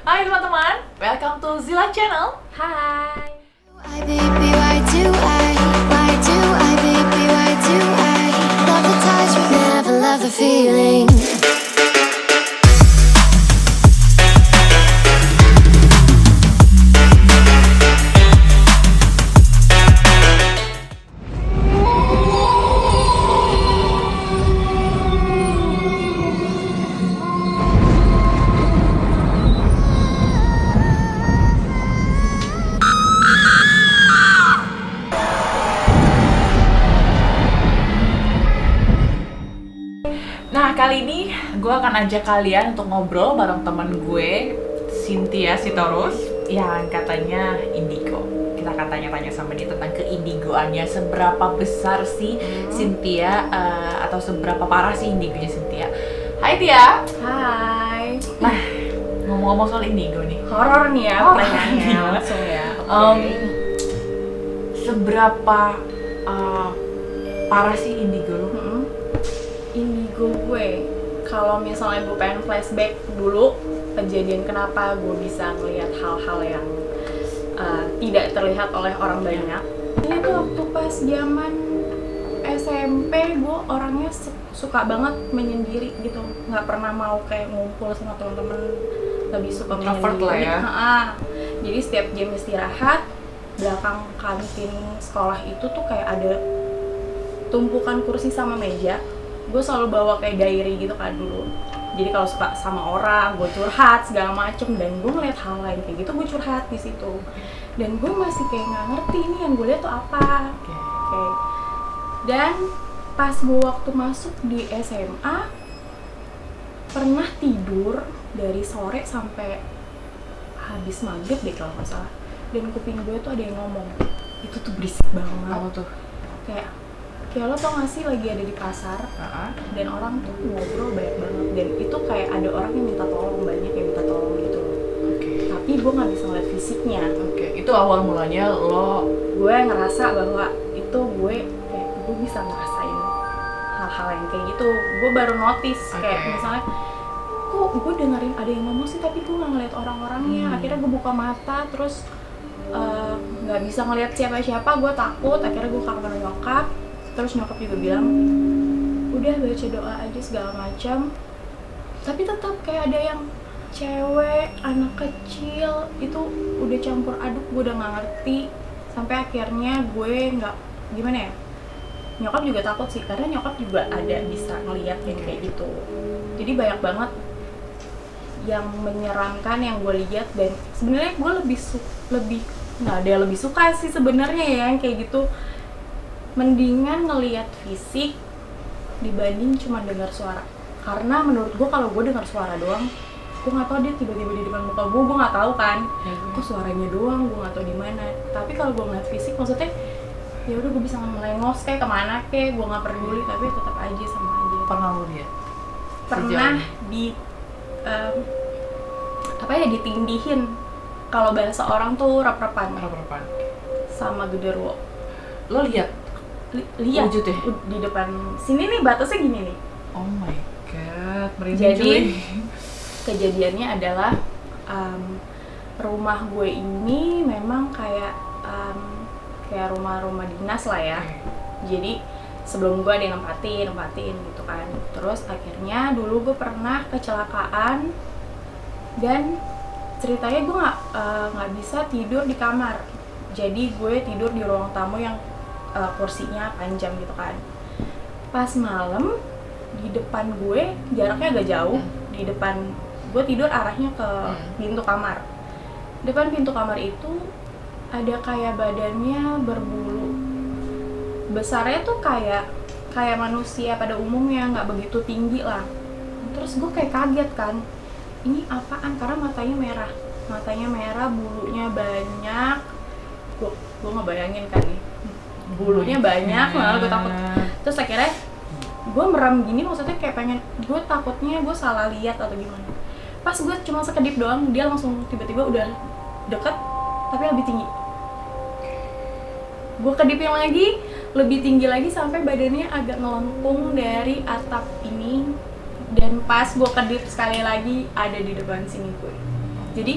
Hai teman-teman, welcome to Zila Channel. Hai. Why baby, why do I, baby, why do I love the touch but never love the feeling? Nah, kali ini gue akan ajak kalian untuk ngobrol bareng temen gue, Cynthia Sitorus, yang katanya indigo. Kita akan tanya-tanya sama dia tentang keindigoannya, seberapa besar sih Cynthia, atau seberapa parah sih indigonya Cynthia. Hai Tia. Hai. Nah, ngomong-ngomong soal indigo nih, Horor nih ya Horor pertanyaannya nih. langsung ya. Oke. Seberapa parah sih indigo lu? Indigo gue, kalau misalnya gue pengen flashback dulu kejadian kenapa gue bisa ngelihat hal-hal yang tidak terlihat oleh orang banyak. Ini tuh waktu pas zaman SMP gue orangnya suka banget menyendiri gitu, nggak pernah mau kayak ngumpul sama teman-teman, lebih suka Introvert lah ya. Jadi setiap jam istirahat belakang kantin sekolah itu tuh kayak ada tumpukan kursi sama meja. Gue selalu bawa kayak diary gitu kan dulu. Jadi kalau suka sama orang, gue curhat segala macem, dan gue ngeliat hal lain kayak gitu, gue curhat di situ. Dan gue masih kayak nggak ngerti nih yang gue lihat tuh apa. Oke. Dan pas gue waktu masuk di SMA pernah tidur dari sore sampai habis maghrib deh kalau nggak salah. Dan kuping gue tuh ada yang ngomong. Itu tuh berisik banget. Apa tuh? Kayak lo tau gak sih lagi ada di pasar dan orang tuh ngobrol banyak banget, dan itu kayak ada orang yang minta tolong, banyak yang minta tolong gitu. Tapi gue nggak bisa ngeliat fisiknya. Itu awal mulanya lo Gue ngerasa bahwa itu gue kayak gue bisa ngerasain hal-hal yang kayak gitu. Gue baru notice kayak misalnya kok gue dengerin ada yang ngomong sih tapi gue nggak ngeliat orang-orangnya. Akhirnya gue buka mata terus nggak bisa ngeliat siapa-siapa. Gue takut, akhirnya gue ke kamar nyokap. Terus nyokap juga bilang, udah baca doa aja segala macam. Tapi tetap kayak ada yang cewek, anak kecil, itu udah campur aduk, gue udah nggak ngerti. Sampai akhirnya gue nggak, gimana ya, nyokap juga takut sih, karena nyokap juga ada bisa ngeliat yang kayak gitu. Jadi banyak banget yang menyeramkan yang gue lihat, dan sebenarnya gue lebih nggak ada yang lebih suka sih sebenarnya ya yang kayak gitu. Mendingan ngelihat fisik dibanding cuma dengar suara. Karena menurut gue kalau gue dengar suara doang, gue nggak tahu dia tiba-tiba di depan muka gue nggak tahu kan. Kok suaranya doang, gue nggak tahu di mana. Tapi kalau gue ngeliat fisik, maksudnya ya udah gue bisa melengos kayak kemana kayak, gue nggak peduli, tapi tetap aja sama aja. pernah lo lihat? Pernah di ditindihin. Kalau bahasa orang tuh rep-repan sama genderuwo. Lo lihat? Lihat Wujudnya? di depan sini nih, batasnya gini nih. Oh my god, merinding. Jadi kejadiannya adalah rumah gue ini memang kayak rumah-rumah dinas lah ya. Jadi sebelum gue ada yang nempatin gitu kan. Terus akhirnya dulu gue pernah kecelakaan, dan ceritanya gue nggak bisa tidur di kamar. Jadi gue tidur di ruang tamu yang kursinya panjang gitu kan. Pas malam di depan gue, jaraknya agak jauh, di depan gue tidur arahnya ke pintu kamar. Depan pintu kamar itu ada kayak badannya berbulu. Besarnya tuh kayak manusia pada umumnya, nggak begitu tinggi lah. Terus gue kayak kaget kan, ini apaan? Karena matanya merah, bulunya banyak. Gue ngebayangin kan nih, bulunya banyak, malah gue takut. Terus akhirnya gue merem gini, maksudnya kayak pengen, gue takutnya gue salah lihat atau gimana. Pas gue cuma sekedip doang, dia langsung tiba-tiba udah deket tapi lebih tinggi. Gue kedipin lagi, lebih tinggi lagi, sampai badannya agak ngelengkung dari atap ini Dan pas gue kedip sekali lagi ada di depan sini gue. Jadi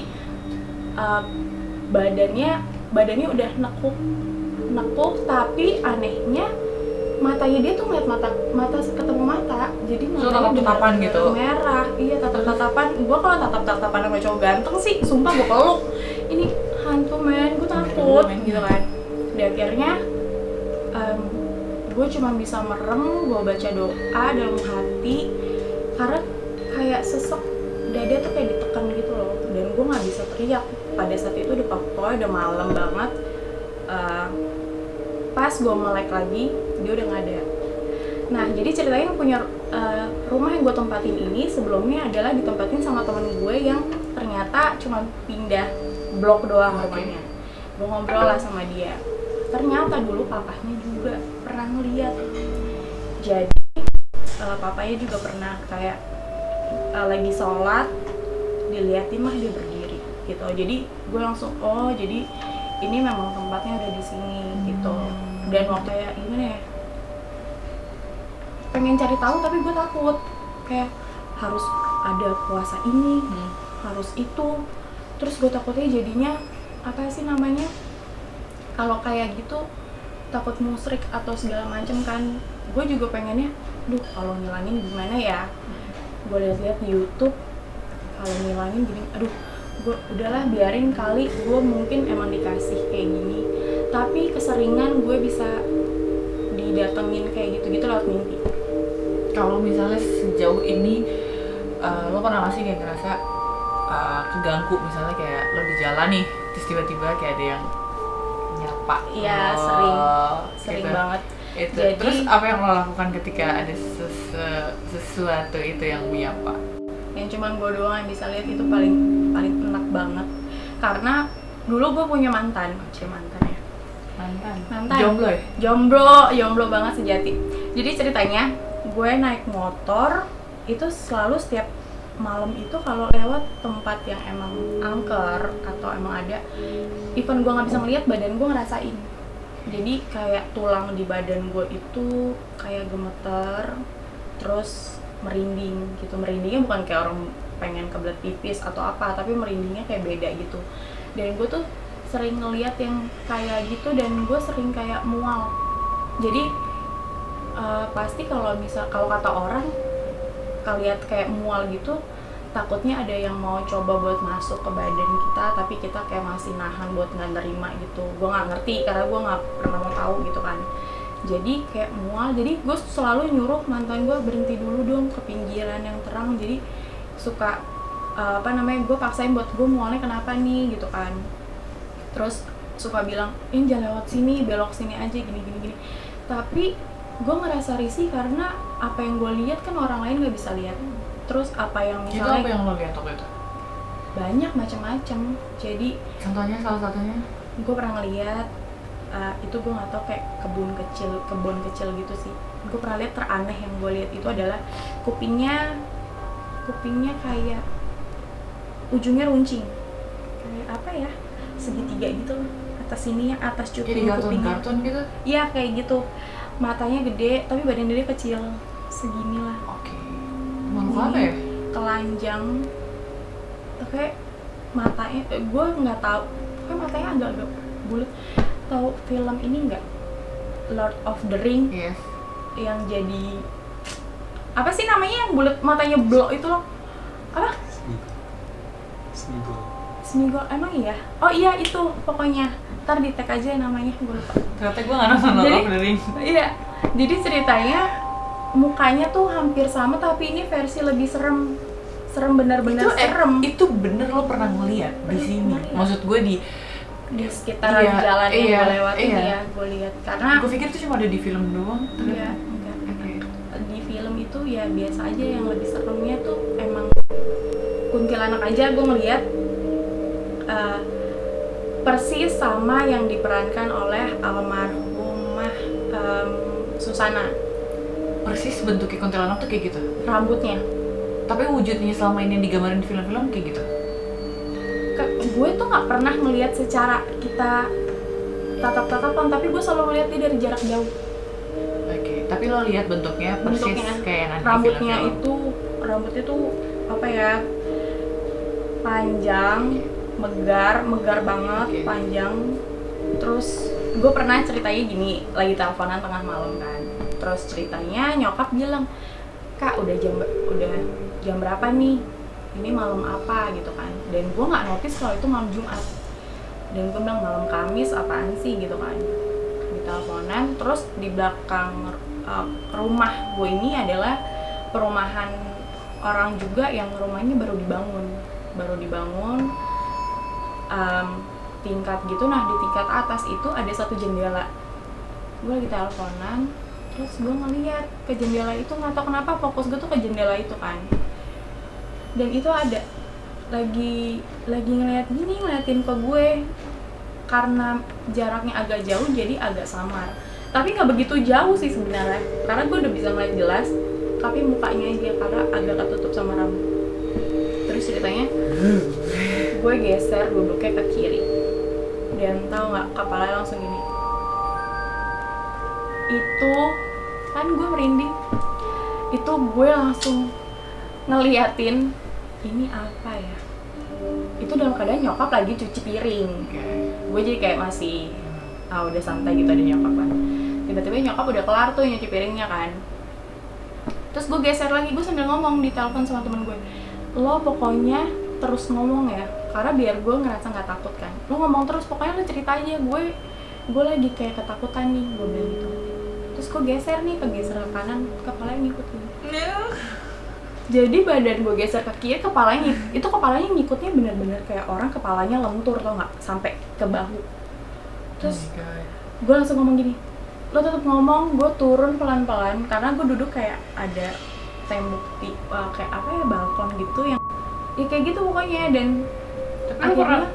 badannya udah nekuk tapi anehnya matanya dia tuh ngeliat mata ketemu mata, jadi matanya tatap-tatapan gitu. Merah. Iya, tatap-tatapan. Gue kalau tatap-tatapan sama cowok ganteng sih sumpah gue peluk. Ini hantu men, gue takut gitu kan. Di akhirnya gue cuma bisa merem, gue baca doa dalam hati karena kayak sesek dada tuh kayak ditekan gitu loh, dan gue nggak bisa teriak pada saat itu. Pokoknya udah malam banget. Pas gue melek lagi dia udah nggak ada. Nah jadi ceritanya yang punya rumah yang gue tempatin ini sebelumnya adalah ditempatin sama temen gue yang ternyata cuma pindah blok doang rumahnya. Gue ngobrol lah sama dia, ternyata dulu papahnya juga pernah ngeliat. Jadi papanya juga pernah kayak lagi sholat diliatin mah dia berdiri gitu. Jadi gue langsung oh jadi ini memang tempatnya ada di sini gitu. Dan waktu ya gimana ya, pengen cari tahu tapi gue takut kayak harus ada puasa ini, harus itu. Terus gue takutnya jadinya apa sih namanya, kalau kayak gitu takut musyrik atau segala macem kan. Gue juga pengennya duh kalau ngilangin gimana ya. Gue lihat di YouTube kalau ngilangin gini, aduh gue udahlah biarin kali, gue mungkin emang dikasih kayak gini, tapi keseringan gue bisa didatengin kayak gitu-gitu lewat mimpi. Kalau misalnya sejauh ini lo pernah nggak sih kayak ngerasa keganggu, misalnya kayak lo di jalan nih terus tiba-tiba kayak ada yang nyapa? Iya, sering gitu. banget. Itu. Jadi, terus apa yang lo lakukan ketika ada sesuatu itu yang menyapa? Yang cuman gue doang yang bisa lihat itu paling enak banget. Karena dulu gue punya mantan ya. Mantan. Jomblo banget sejati. Jadi ceritanya gue naik motor itu selalu setiap malam itu kalau lewat tempat yang emang angker atau emang ada, even gue nggak bisa melihat, badan gue ngerasain. Jadi kayak tulang di badan gue itu kayak gemeter, terus merinding gitu. Merindingnya bukan kayak orang pengen kebelet pipis atau apa, tapi merindingnya kayak beda gitu. Dan gue tuh sering ngeliat yang kayak gitu dan gue sering kayak mual. Jadi pasti kalau kata orang lihat kayak mual gitu, takutnya ada yang mau coba buat masuk ke badan kita, tapi kita kayak masih nahan buat nggak nerima gitu. Gue nggak ngerti karena gue nggak pernah mau tahu gitu kan. Jadi kayak mual, jadi gue selalu nyuruh mantan gue berhenti dulu dong ke pinggiran yang terang. Jadi suka gue paksain buat gue mualnya kenapa nih gitu kan. Terus suka bilang ini jangan lewat sini, belok sini aja gini. Tapi gue ngerasa risih karena apa yang gue lihat kan orang lain nggak bisa lihat. Terus apa yang misalnya itu apa yang lo lihat waktu itu? Banyak macam-macam. Jadi contohnya, salah satunya gue pernah ngeliat itu gue nggak tau, kayak kebun kecil gitu sih. Gue pernah lihat, teraneh yang gue lihat itu adalah kupingnya kayak ujungnya runcing, kayak apa ya, segitiga gitu atas sininya, atas cuping kupingnya. Kartun gitu? Iya kayak gitu. Matanya gede tapi badan dia kecil segini lah. Oke. Makhluk apa ya? Telanjang, kayak matanya gue nggak tahu, kayak matanya agak-agak bulat. Tahu film ini nggak, Lord of the Ring? Yes. Yang jadi apa sih namanya yang bulat matanya blok itu loh, apa? Smigol, emang iya? Oh iya itu pokoknya, ntar di tag aja namanya, gue lupa. Ternyata gue nggak nonton Lord of the Ring. Iya, jadi ceritanya mukanya tuh hampir sama tapi ini versi lebih serem benar-benar serem. Itu bener lo pernah ngeliat di sini? Maksud gue di sekitaran jalan yang gue lewatin ya, gue lihat. Karena gue pikir itu cuma ada di film doang. Iya, enggak. Di film itu ya biasa aja, yang lebih seremnya tuh emang kuntilanak aja. Gue ngeliat persis sama yang diperankan oleh almarhumah Susana. Persis bentuknya kuntilanak tuh kayak gitu? Rambutnya. Tapi wujudnya selama ini yang digambarin di film-film kayak gitu? Gue tuh nggak pernah melihat secara kita tatap-tatapan, tapi gue selalu melihat dia dari jarak jauh. Oke, tapi lo lihat bentuknya persis kayak yang ada di rambutnya film-film. itu rambutnya tuh apa ya, panjang, megar banget, panjang. Terus gue pernah ceritanya gini, lagi teleponan tengah malam kan, terus ceritanya nyokap bilang, "Kak, udah jam berapa nih? Ini malam apa?" gitu kan. Dan gue nggak notice kalau itu malam Jumat. Dan gue bilang, "Malam Kamis apaan sih?" gitu kan. Di teleponan, terus di belakang rumah gue ini adalah perumahan orang juga yang rumahnya baru dibangun tingkat gitu. Nah, di tingkat atas itu ada satu jendela. Gue lagi teleponan, terus gue ngeliat ke jendela itu, nggak tahu kenapa fokus gue tuh ke jendela itu kan. Dan itu ada lagi ngeliatin ke gue. Karena jaraknya agak jauh jadi agak samar, tapi nggak begitu jauh sih sebenarnya, karena gue udah bisa ngeliat jelas, tapi mukanya aja karena agak ketutup sama rambut. Terus ceritanya gue geser duduknya ke kiri, dan tahu nggak, kepalanya langsung gini. Itu kan gue merinding, itu gue langsung ngeliatin ini apa ya. Itu dalam keadaan nyokap lagi cuci piring. Gue jadi kayak masih udah santai gitu, ada nyokap kan. Tiba-tiba nyokap udah kelar tuh nyuci piringnya kan. Terus gue geser lagi, gue sambil ngomong di telepon sama temen gue, "Lo pokoknya terus ngomong ya, karena biar gue ngerasa nggak takut kan. Lo ngomong terus, pokoknya lo cerita aja, gue lagi kayak ketakutan nih," gue bilang gitu. Terus gue geser ke kanan, kepalanya ngikutin. Jadi badan gue geser ke kiri, kepalanya ngikutnya bener-bener kayak orang kepalanya lentur, tau nggak, sampai ke bahu. Terus gue langsung ngomong gini, "Lo tetap ngomong." Gue turun pelan-pelan karena gue duduk kayak ada tembok kayak apa ya, balkon gitu yang ya kayak gitu pokoknya. Dan tapi lo pernah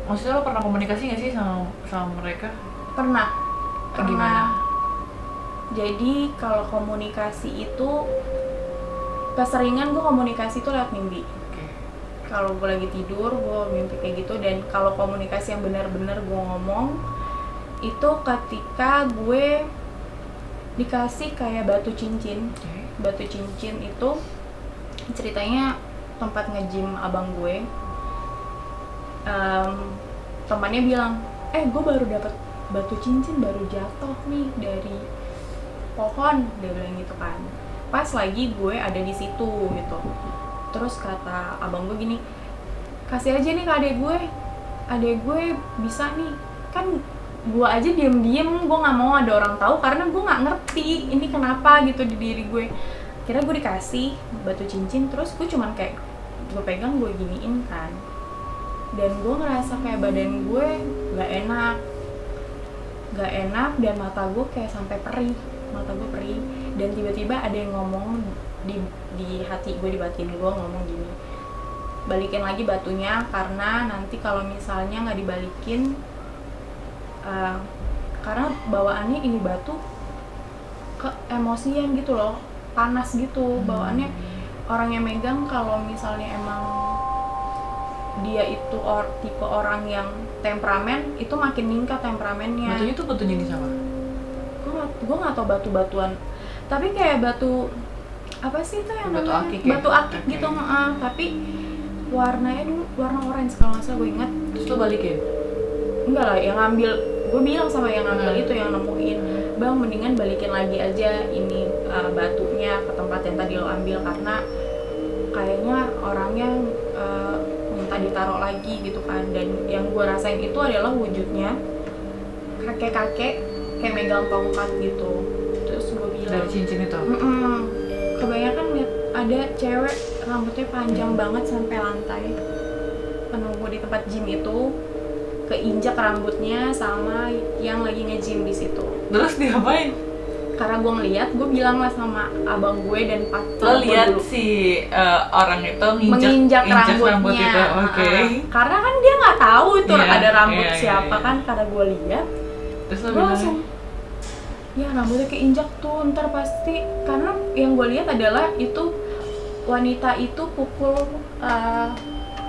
maksudnya lo pernah komunikasi nggak sih sama mereka? Pernah. Gimana? Jadi kalau komunikasi itu keseringan gue komunikasi itu lewat mimpi. Kalau gue lagi tidur, gue mimpi kayak gitu. Dan kalau komunikasi yang benar-benar gue ngomong, itu ketika gue dikasih kayak batu cincin. Batu cincin itu ceritanya tempat nge-gym abang gue. Temannya bilang, "Gue baru dapat batu cincin, baru jatuh nih dari pohon," dia bilang gitu kan. Pas lagi gue ada di situ gitu. Terus kata abang gue gini, "Kasih aja nih ke adek gue bisa nih." Kan gue aja diem-diem, gue nggak mau ada orang tahu karena gue nggak ngerti ini kenapa gitu di diri gue. Kira gue dikasih batu cincin, terus gue cuman kayak gue pegang, gue giniin kan. Dan gue ngerasa kayak badan gue nggak enak dan mata gue kayak sampai perih. Dan tiba-tiba ada yang ngomong di hati gue, di batin gue ngomong gini, "Balikin lagi batunya, karena nanti kalau misalnya nggak dibalikin, karena bawaannya ini batu ke emosian gitu loh, panas gitu bawaannya. Orang yang megang kalau misalnya emang dia itu tipe orang yang temperamen, itu makin meningkat temperamennya." Batunya tuh batu jenis apa? Gue nggak tau batu-batuan, tapi kayak batu apa sih itu yang batu namanya? akik ya? Batu akik gitu, tapi warnanya dulu warna orange kalau nggak salah, gue ingat. Terus lo balikin? Enggak lah, yang ngambil, gue bilang sama yang ngambil itu, yang nemuin, "Bang, mendingan balikin lagi aja ini batunya ke tempat yang tadi lo ambil, karena kayaknya orangnya minta ditaruh lagi gitu kan." Dan yang gue rasain itu adalah wujudnya kakek-kakek kayak megang tongkat gitu. Terus gue bilang, dari cincin itu? Kebanyakan liat ada cewek rambutnya panjang banget sampai lantai, penunggu di tempat gym itu keinjak rambutnya sama yang lagi nge-gym di situ. Terus diapain? Karena gue ngeliat, gue bilang lah sama abang gue dan pacar. Lo lihat si orang itu menginjak rambut itu, oke. Karena kan dia nggak tahu itu ada rambut iya, siapa iya. Kan, karena gue lihat. Terus lo Gue langsung, ya rambutnya keinjak tuh, ntar pasti. Karena yang gue lihat adalah itu wanita itu pukul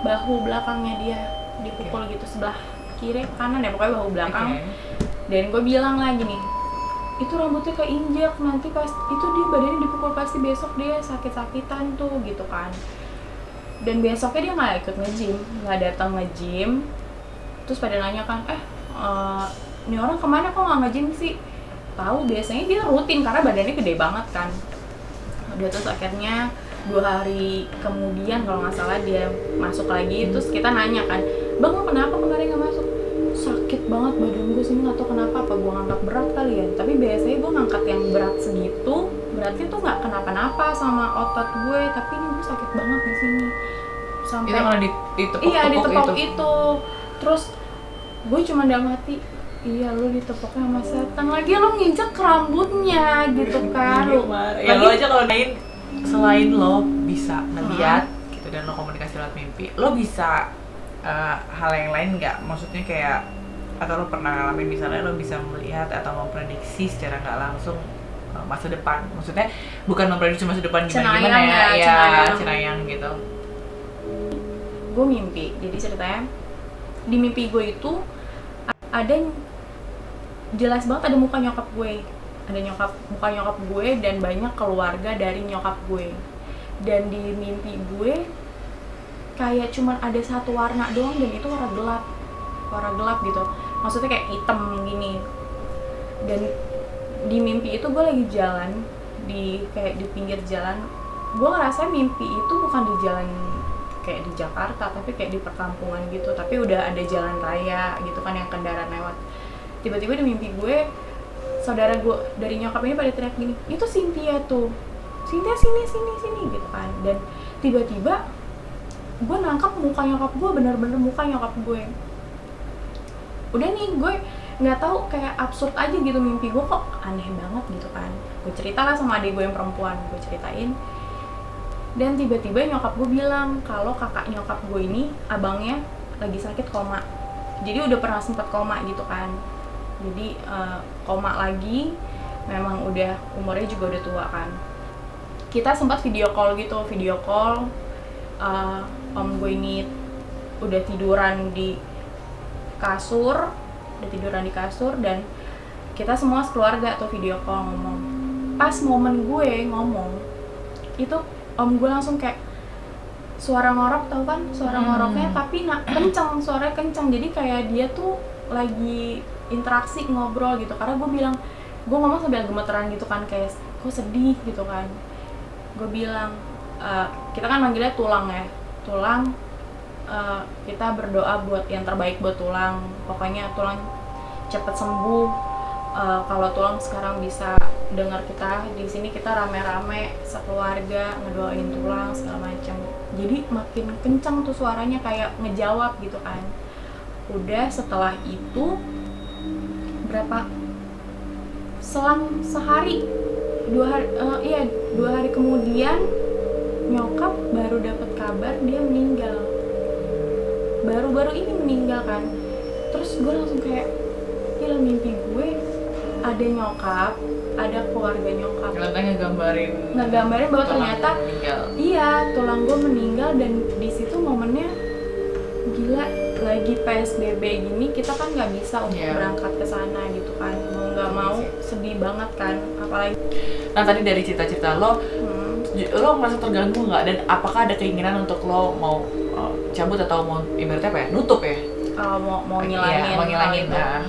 bahu belakangnya dia, dipukul gitu sebelah kiri kanan ya, pokoknya bahu belakang. Dan gue bilang lagi nih, itu rambutnya keinjak, nanti pas itu dia badannya dipukul pasti besok dia sakit-sakitan tuh gitu kan. Dan besoknya dia nggak ikut nge-gym, nggak datang nge-gym. Terus pada nanya kan, ini orang kemana kok nggak nge-gym sih? Tahu biasanya dia rutin karena badannya gede banget kan. Udah terus akhirnya 2 hari kemudian kalau nggak salah dia masuk lagi. Terus kita nanya kan, bang lo kenapa kemarin nggak masuk? Sakit banget badan gue sini, nggak tahu kenapa, apa gue ngangkat berat kali ya. Tapi biasanya gue ngangkat yang berat segitu berarti tuh nggak kenapa-napa sama otot gue, tapi ini gue sakit banget di sini sampai Itu malah ditepuk-tepuk iya ditepuk itu. itu. Terus gue cuma dalam hati, iya lu ditepuknya sama setan, lagi lu nginjek rambutnya gitu kan. Lu Ya lo aja kalau main, selain lo bisa melihat gitu dan lo komunikasi lewat mimpi, lo bisa hal yang lain nggak? Maksudnya kayak, atau lo pernah ngalamin misalnya lo bisa melihat atau memprediksi secara nggak langsung masa depan? Maksudnya bukan memprediksi masa depan gimana ya, cenayang gitu. Gue mimpi, jadi ceritanya di mimpi gue itu ada jelas banget ada muka nyokap gue, ada muka nyokap gue dan banyak keluarga dari nyokap gue. Dan di mimpi gue kayak cuman ada satu warna doang dan itu warna gelap gitu, maksudnya kayak hitam gini. Dan di mimpi itu gue lagi jalan kayak di pinggir jalan. Gue ngerasa mimpi itu bukan di jalan kayak di Jakarta, tapi kayak di perkampungan gitu, tapi udah ada jalan raya gitu kan yang kendaraan lewat. Tiba-tiba di mimpi gue, saudara gue dari nyokap ini pada teriak gini, itu Cynthia tuh, Cynthia sini gitu kan. Dan tiba-tiba gue nangkap muka nyokap gue, bener-bener muka nyokap gue. Udah nih gue nggak tahu, kayak absurd aja gitu mimpi gue, kok aneh banget gitu kan. Gue ceritalah sama adik gue yang perempuan, gue ceritain. Dan tiba-tiba nyokap gue bilang kalau kakak nyokap gue ini, abangnya lagi sakit koma. Jadi udah pernah sempat koma gitu kan. Jadi koma lagi, memang udah umurnya juga udah tua kan. Kita sempat video call, om gue ini udah tiduran di kasur, dan kita semua sekeluarga tuh video call ngomong. Pas momen gue ngomong, itu om gue langsung kayak suara ngorok, tau kan suara ngoroknya, tapi kencang, suaranya kencang. Jadi kayak dia tuh lagi interaksi ngobrol gitu. Karena gue bilang, gue ngomong sambil gemeteran gitu kan, kayak kok sedih gitu kan. Gue bilang, kita kan manggilnya tulang ya, kita berdoa buat yang terbaik buat tulang, pokoknya tulang cepet sembuh. Kalau tulang sekarang bisa dengar kita di sini, kita rame-rame sekeluarga ngedoain tulang segala macam. Jadi makin kencang tuh suaranya, kayak ngejawab gitu kan. Udah setelah itu selang sehari, 2 hari kemudian nyokap baru dapat kabar dia meninggal. Baru-baru ini meninggal kan. Terus gue langsung kayak, gila, mimpi gue ada nyokap, ada keluarga nyokap. Ternyata ngegambarin bahwa ternyata iya, tulang gue meninggal. Dan di situ momennya gila, lagi PSBB gini kita kan nggak bisa untuk berangkat ke sana gitu kan, mau nggak mau sedih banget kan, apalagi. Nah tadi dari cerita-cerita lo merasa terganggu nggak, dan apakah ada keinginan untuk lo mau cabut atau mau ibaratnya apa ya, nutup ya? Mau ngilangin. Nah.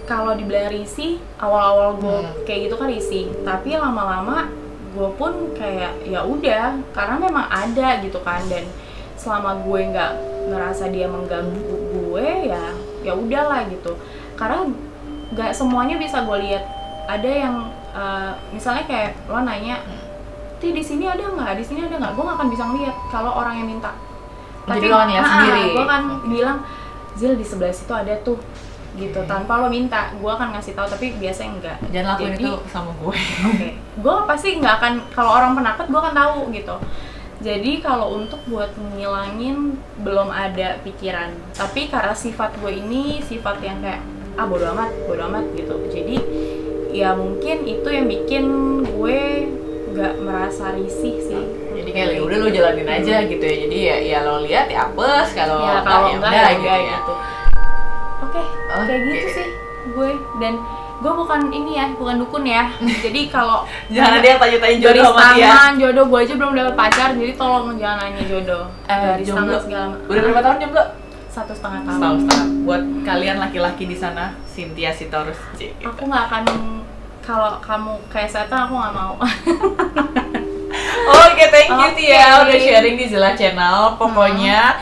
Kalau dibilang risih, awal-awal gue kayak gitu kan risih, tapi lama-lama gue pun kayak ya udah, karena memang ada gitu kan. Dan selama gue nggak ngerasa dia mengganggu gue, ya udahlah gitu. Karena nggak semuanya bisa gue lihat. Ada yang misalnya kayak lo nanya, di sini ada nggak, di sini ada nggak, gue nggak akan bisa ngeliat kalau orang yang minta. Tapi lo kan lihat sendiri. Gue kan bilang, Zil di sebelah situ ada tuh gitu, tanpa lo minta, gue akan ngasih tahu, tapi biasanya enggak. Jangan lakuin itu sama gue. Okay. Gue pasti nggak akan, kalau orang penakut gue akan tahu gitu. Jadi kalau untuk buat ngilangin belum ada pikiran, tapi karena sifat gue ini sifat yang kayak bodo amat gitu. Jadi ya mungkin itu yang bikin gue nggak merasa risih sih. Jadi kayak udah lo jalanin aja gitu ya. Jadi ya lo lihat ya apes, kalau enggak ya udah gitu ya. Oke, kayak gitu sih gue. Dan gue bukan ini ya, bukan dukun ya. Jadi kalau Jangan ada yang tanya-tanya garis jodoh sama dia. tangan, jodoh gue aja belum dapat pacar, jadi tolong jangan nanya jodoh. Garis Jomblo. tangan segala macam. Udah berapa tahun jomblo? 1,5 tahun. Setahun. Buat kalian laki-laki di sana, Cynthia Sitorus. Aku nggak akan, kalau kamu kayak setan aku nggak mau. Oke, thank you Oke. Tia udah sharing di Zilla Channel. Pokoknya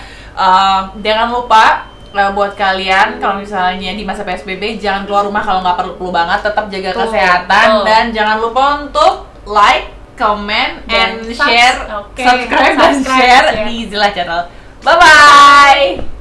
jangan lupa buat kalian kalau misalnya di masa PSBB jangan keluar rumah kalau nggak perlu banget, tetap jaga Betul, kesehatan betul. dan jangan lupa untuk like, comment, and Dan share, oke. subscribe dan Subscribe, share share. di Zilla Channel. Bye bye.